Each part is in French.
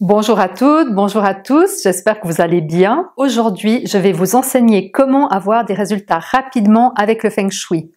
Bonjour à toutes, bonjour à tous, j'espère que vous allez bien. Aujourd'hui, je vais vous enseigner comment avoir des résultats rapidement avec le Feng Shui.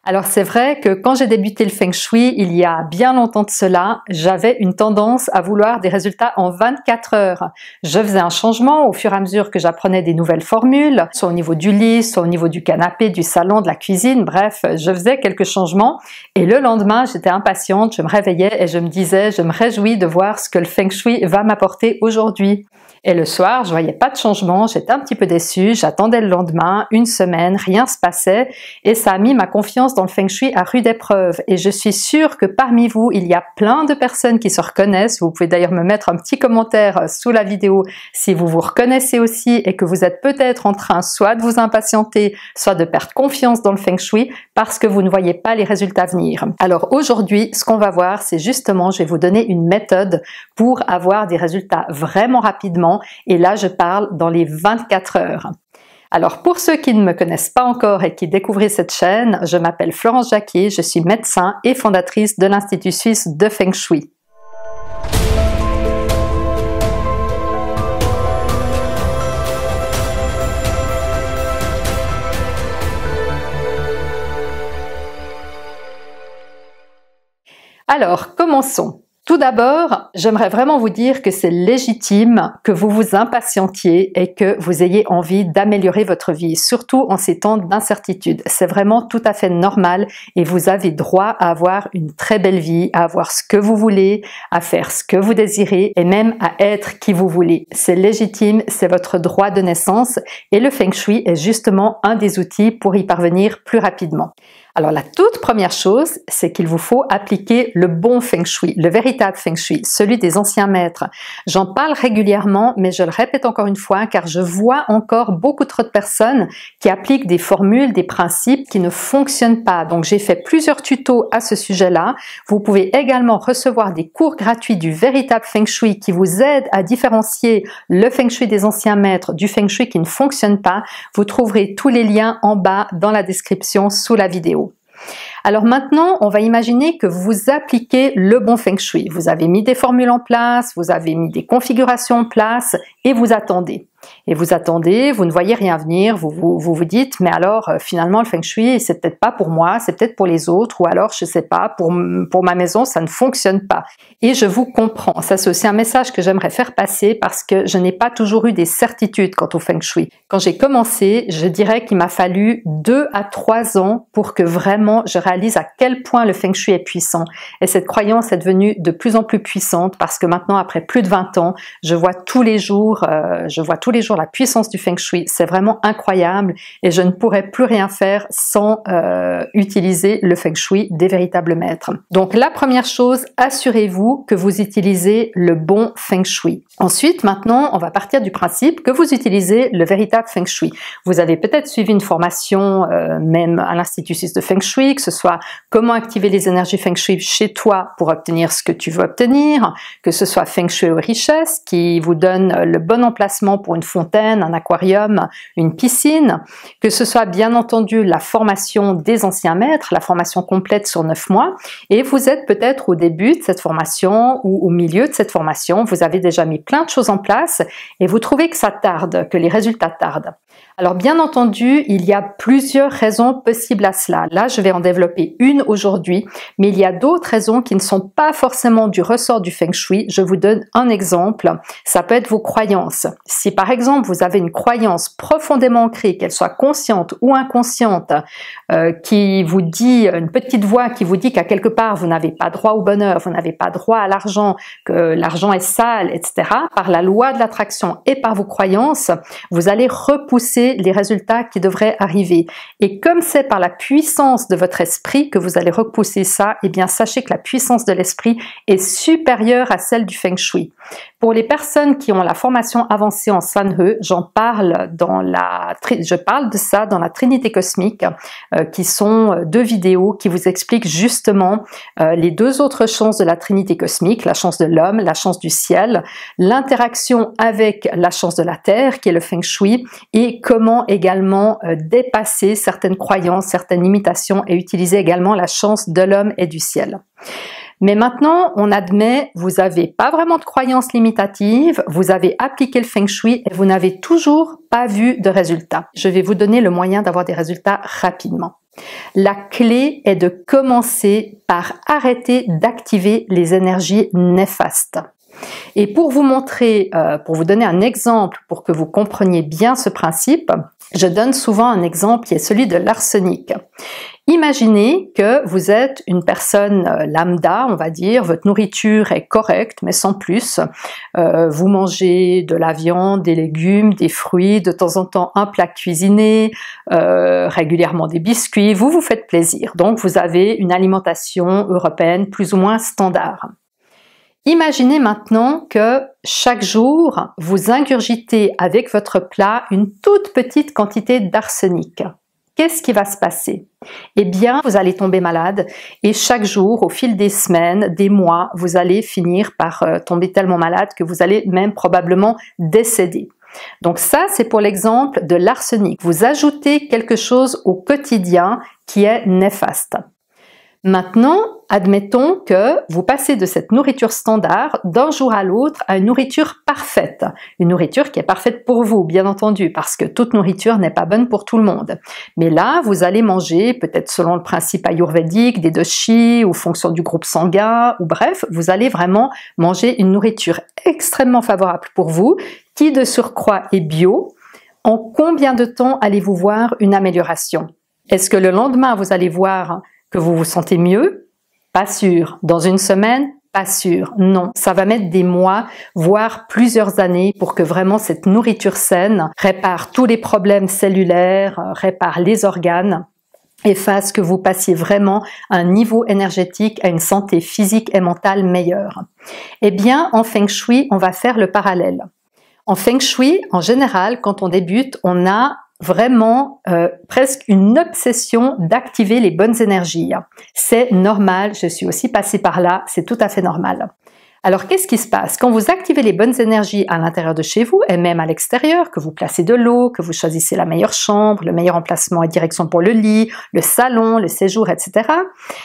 Alors c'est vrai que quand j'ai débuté le Feng Shui, il y a bien longtemps de cela, j'avais une tendance à vouloir des résultats en 24 heures. Je faisais un changement au fur et à mesure que j'apprenais des nouvelles formules, soit au niveau du lit, soit au niveau du canapé, du salon, de la cuisine, bref, je faisais quelques changements et le lendemain, j'étais impatiente, je me réveillais et je me disais, je me réjouis de voir ce que le Feng Shui va m'apporter aujourd'hui. Et le soir, je voyais pas de changement, j'étais un petit peu déçue, j'attendais le lendemain, une semaine, rien se passait et ça a mis ma confiance dans le Feng Shui à rude épreuve. Et je suis sûre que parmi vous, il y a plein de personnes qui se reconnaissent. Vous pouvez d'ailleurs me mettre un petit commentaire sous la vidéo si vous vous reconnaissez aussi et que vous êtes peut-être en train soit de vous impatienter, soit de perdre confiance dans le Feng Shui parce que vous ne voyez pas les résultats venir. Alors aujourd'hui, ce qu'on va voir, c'est justement, je vais vous donner une méthode pour avoir des résultats vraiment rapidement. Et là, je parle dans les 24 heures. Alors, pour ceux qui ne me connaissent pas encore et qui découvrent cette chaîne, je m'appelle Florence Jacquier, je suis médecin et fondatrice de l'Institut Suisse de Feng Shui. Alors, commençons. Tout d'abord, j'aimerais vraiment vous dire que c'est légitime que vous vous impatientiez et que vous ayez envie d'améliorer votre vie, surtout en ces temps d'incertitude. C'est vraiment tout à fait normal et vous avez droit à avoir une très belle vie, à avoir ce que vous voulez, à faire ce que vous désirez et même à être qui vous voulez. C'est légitime, c'est votre droit de naissance et le Feng Shui est justement un des outils pour y parvenir plus rapidement. Alors la toute première chose, c'est qu'il vous faut appliquer le bon Feng Shui, le véritable Feng Shui, celui des anciens maîtres. J'en parle régulièrement, mais je le répète encore une fois, car je vois encore beaucoup trop de personnes qui appliquent des formules, des principes qui ne fonctionnent pas. Donc j'ai fait plusieurs tutos à ce sujet-là. Vous pouvez également recevoir des cours gratuits du véritable Feng Shui qui vous aident à différencier le Feng Shui des anciens maîtres du Feng Shui qui ne fonctionne pas. Vous trouverez tous les liens en bas dans la description sous la vidéo. Alors maintenant, on va imaginer que vous appliquez le bon Feng Shui. Vous avez mis des formules en place, vous avez mis des configurations en place et vous attendez. Et vous attendez, vous ne voyez rien venir, vous dites, mais alors finalement le Feng Shui, c'est peut-être pas pour moi, c'est peut-être pour les autres, ou alors je sais pas, pour ma maison, ça ne fonctionne pas. Et je vous comprends, ça c'est aussi un message que j'aimerais faire passer parce que je n'ai pas toujours eu des certitudes quant au Feng Shui. Quand j'ai commencé, je dirais qu'il m'a fallu 2 à 3 ans pour que vraiment je réalise à quel point le Feng Shui est puissant. Et cette croyance est devenue de plus en plus puissante parce que maintenant, après plus de 20 ans, je vois tous les jours la puissance du Feng Shui. C'est vraiment incroyable et je ne pourrais plus rien faire sans utiliser le Feng Shui des véritables maîtres. Donc la première chose, assurez-vous que vous utilisez le bon Feng Shui. Ensuite, maintenant, on va partir du principe que vous utilisez le véritable Feng Shui. Vous avez peut-être suivi une formation même à l'Institut Suisse de Feng Shui, que ce soit comment activer les énergies Feng Shui chez toi pour obtenir ce que tu veux obtenir, que ce soit Feng Shui aux richesses qui vous donne le bon emplacement pour une fontaine, un aquarium, une piscine, que ce soit bien entendu la formation des anciens maîtres, la formation complète sur 9 mois, et vous êtes peut-être au début de cette formation ou au milieu de cette formation, vous avez déjà mis plein de choses en place et vous trouvez que ça tarde, que les résultats tardent. Alors bien entendu, il y a plusieurs raisons possibles à cela. Là, je vais en développer une aujourd'hui, mais il y a d'autres raisons qui ne sont pas forcément du ressort du Feng Shui. Je vous donne un exemple. Ça peut être vos croyances. Si par exemple, vous avez une croyance profondément ancrée, qu'elle soit consciente ou inconsciente, qui vous dit, une petite voix qui vous dit qu'à quelque part, vous n'avez pas droit au bonheur, vous n'avez pas droit à l'argent, que l'argent est sale, etc. Par la loi de l'attraction et par vos croyances, vous allez repousser les résultats qui devraient arriver. Et comme c'est par la puissance de votre esprit que vous allez repousser ça, eh bien sachez que la puissance de l'esprit est supérieure à celle du Feng Shui. Pour les personnes qui ont la formation avancée en Sanhe, je parle de ça dans la Trinité cosmique, qui sont 2 vidéos qui vous expliquent justement les 2 autres chances de la Trinité cosmique, la chance de l'homme, la chance du ciel, l'interaction avec la chance de la terre, qui est le Feng Shui, et comment également dépasser certaines croyances, certaines limitations et utiliser également la chance de l'homme et du ciel. Mais maintenant, on admet, vous n'avez pas vraiment de croyances limitatives, vous avez appliqué le Feng Shui et vous n'avez toujours pas vu de résultats. Je vais vous donner le moyen d'avoir des résultats rapidement. La clé est de commencer par arrêter d'activer les énergies néfastes. Et pour vous montrer, pour vous donner un exemple, pour que vous compreniez bien ce principe, je donne souvent un exemple qui est celui de l'arsenic. Imaginez que vous êtes une personne lambda, on va dire, votre nourriture est correcte, mais sans plus. Vous mangez de la viande, des légumes, des fruits, de temps en temps un plat cuisiné, régulièrement des biscuits, vous vous faites plaisir. Donc vous avez une alimentation européenne plus ou moins standard. Imaginez maintenant que chaque jour, vous ingurgitez avec votre plat une toute petite quantité d'arsenic. Qu'est-ce qui va se passer? Eh bien, vous allez tomber malade et chaque jour, au fil des semaines, des mois, vous allez finir par tomber tellement malade que vous allez même probablement décéder. Donc ça, c'est pour l'exemple de l'arsenic. Vous ajoutez quelque chose au quotidien qui est néfaste. Maintenant, admettons que vous passez de cette nourriture standard d'un jour à l'autre à une nourriture parfaite. Une nourriture qui est parfaite pour vous, bien entendu, parce que toute nourriture n'est pas bonne pour tout le monde. Mais là, vous allez manger, peut-être selon le principe ayurvédique, des doshis, ou fonction du groupe sanguin, ou bref, vous allez vraiment manger une nourriture extrêmement favorable pour vous, qui de surcroît est bio. En combien de temps allez-vous voir une amélioration? Est-ce que le lendemain, vous allez voir que vous vous sentez mieux? Pas sûr. Dans une semaine? Pas sûr. Non. Ça va mettre des mois, voire plusieurs années pour que vraiment cette nourriture saine répare tous les problèmes cellulaires, répare les organes et fasse que vous passiez vraiment à un niveau énergétique, à une santé physique et mentale meilleure. Eh bien, en Feng Shui, on va faire le parallèle. En Feng Shui, en général, quand on débute, on a vraiment presque une obsession d'activer les bonnes énergies. C'est normal, je suis aussi passée par là, c'est tout à fait normal. Alors qu'est-ce qui se passe? Quand vous activez les bonnes énergies à l'intérieur de chez vous et même à l'extérieur, que vous placez de l'eau, que vous choisissez la meilleure chambre, le meilleur emplacement et direction pour le lit, le salon, le séjour, etc.,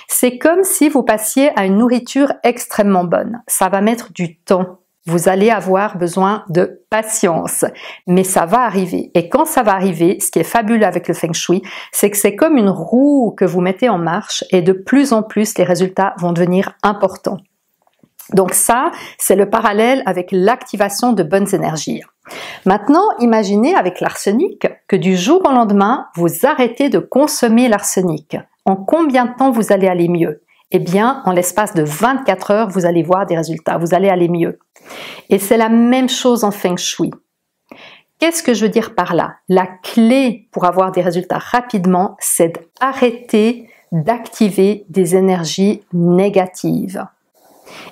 c'est comme si vous passiez à une nourriture extrêmement bonne. Ça va mettre du temps. Vous allez avoir besoin de patience, mais ça va arriver. Et quand ça va arriver, ce qui est fabuleux avec le Feng Shui, c'est que c'est comme une roue que vous mettez en marche et de plus en plus, les résultats vont devenir importants. Donc ça, c'est le parallèle avec l'activation de bonnes énergies. Maintenant, imaginez avec l'arsenic que du jour au lendemain, vous arrêtez de consommer l'arsenic. En combien de temps vous allez aller mieux? Eh bien, en l'espace de 24 heures, vous allez voir des résultats, vous allez aller mieux. Et c'est la même chose en Feng Shui. Qu'est-ce que je veux dire par là? La clé pour avoir des résultats rapidement, c'est d'arrêter d'activer des énergies négatives.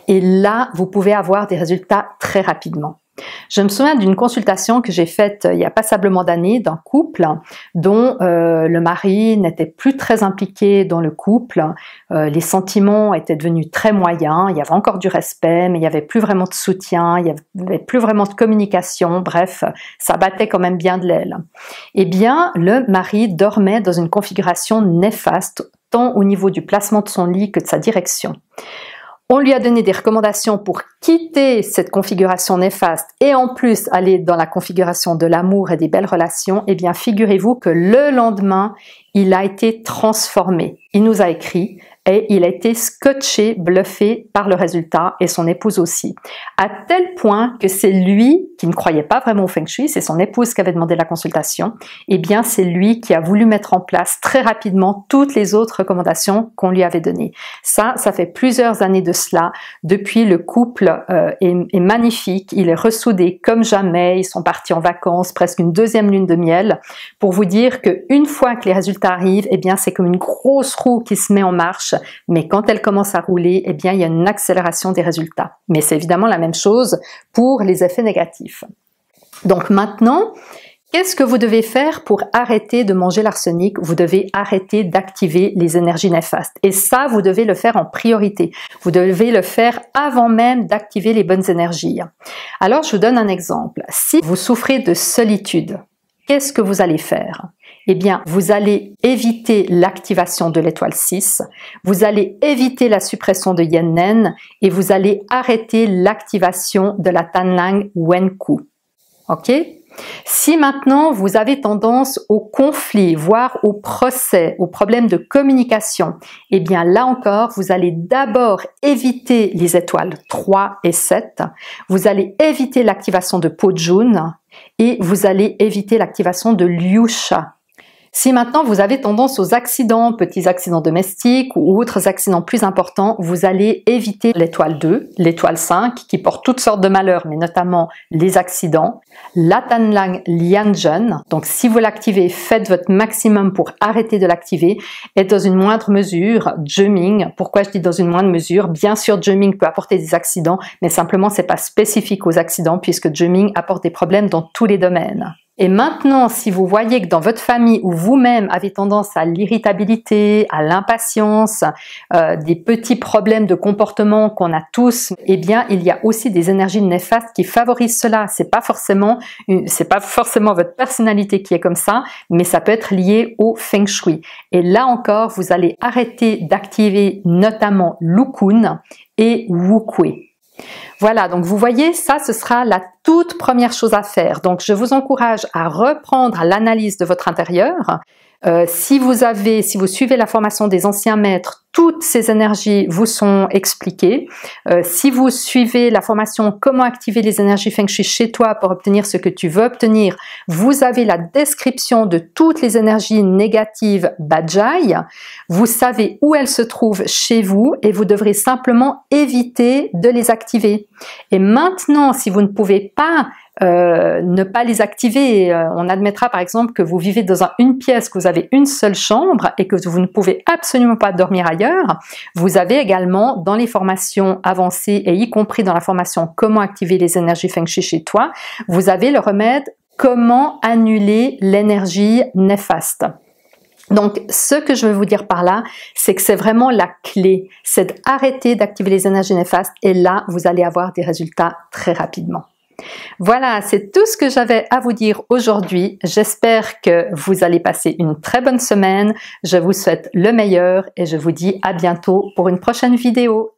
Et là, vous pouvez avoir des résultats très rapidement. Je me souviens d'une consultation que j'ai faite il y a passablement d'années d'un couple dont le mari n'était plus très impliqué dans le couple, les sentiments étaient devenus très moyens, il y avait encore du respect mais il n'y avait plus vraiment de soutien, il n'y avait plus vraiment de communication, bref, ça battait quand même bien de l'aile. Eh bien, le mari dormait dans une configuration néfaste, tant au niveau du placement de son lit que de sa direction. On lui a donné des recommandations pour quitter cette configuration néfaste et en plus aller dans la configuration de l'amour et des belles relations. Eh bien, figurez-vous que le lendemain, il a été transformé. Il nous a écrit et il a été scotché, bluffé par le résultat et son épouse aussi. À tel point que c'est lui qui ne croyait pas vraiment au Feng Shui, c'est son épouse qui avait demandé la consultation, eh bien c'est lui qui a voulu mettre en place très rapidement toutes les autres recommandations qu'on lui avait données. Ça fait plusieurs années de cela. Depuis, le couple est magnifique, il est ressoudé comme jamais, ils sont partis en vacances, presque une deuxième lune de miel, pour vous dire qu'une fois que les résultats arrivent, eh bien c'est comme une grosse roue qui se met en marche. Mais quand elle commence à rouler, eh bien, il y a une accélération des résultats. Mais c'est évidemment la même chose pour les effets négatifs. Donc maintenant, qu'est-ce que vous devez faire pour arrêter de manger l'arsenic? Vous devez arrêter d'activer les énergies néfastes. Et ça, vous devez le faire en priorité. Vous devez le faire avant même d'activer les bonnes énergies. Alors, je vous donne un exemple. Si vous souffrez de solitude, qu'est-ce que vous allez faire? Eh bien, vous allez éviter l'activation de l'étoile 6, vous allez éviter la suppression de Yen Nen et vous allez arrêter l'activation de la Tanlang Wenku. Ok? Si maintenant vous avez tendance au conflit, voire au procès, aux problèmes de communication, eh bien là encore, vous allez d'abord éviter les étoiles 3 et 7, vous allez éviter l'activation de Pojun et vous allez éviter l'activation de Liusha. Si maintenant vous avez tendance aux accidents, petits accidents domestiques ou autres accidents plus importants, vous allez éviter l'étoile 2, l'étoile 5 qui porte toutes sortes de malheurs, mais notamment les accidents, la Tanlang Lianzhen. Donc si vous l'activez, faites votre maximum pour arrêter de l'activer et dans une moindre mesure, Zheming. Pourquoi je dis dans une moindre mesure? Bien sûr, Zheming peut apporter des accidents, mais simplement c'est pas spécifique aux accidents puisque Zheming apporte des problèmes dans tous les domaines. Et maintenant, si vous voyez que dans votre famille ou vous-même avez tendance à l'irritabilité, à l'impatience, des petits problèmes de comportement qu'on a tous, eh bien, il y a aussi des énergies néfastes qui favorisent cela. C'est pas forcément votre personnalité qui est comme ça, mais ça peut être lié au Feng Shui. Et là encore, vous allez arrêter d'activer notamment Lukun et Wukui. Voilà, donc vous voyez, ça, ce sera la toute première chose à faire. Donc, je vous encourage à reprendre l'analyse de votre intérieur. Si vous suivez la formation des anciens maîtres, toutes ces énergies vous sont expliquées. Si vous suivez la formation Comment activer les énergies Feng Shui chez toi pour obtenir ce que tu veux obtenir, vous avez la description de toutes les énergies négatives Bajai. Vous savez où elles se trouvent chez vous et vous devrez simplement éviter de les activer. Et maintenant, si vous ne pouvez pas ne pas les activer. On admettra par exemple que vous vivez dans une pièce, que vous avez une seule chambre et que vous ne pouvez absolument pas dormir ailleurs. Vous avez également dans les formations avancées et y compris dans la formation Comment activer les énergies Feng Shui chez toi, vous avez le remède Comment annuler l'énergie néfaste. Donc, ce que je veux vous dire par là, c'est que c'est vraiment la clé, c'est d'arrêter d'activer les énergies néfastes et là, vous allez avoir des résultats très rapidement. Voilà, c'est tout ce que j'avais à vous dire aujourd'hui. J'espère que vous allez passer une très bonne semaine. Je vous souhaite le meilleur et je vous dis à bientôt pour une prochaine vidéo.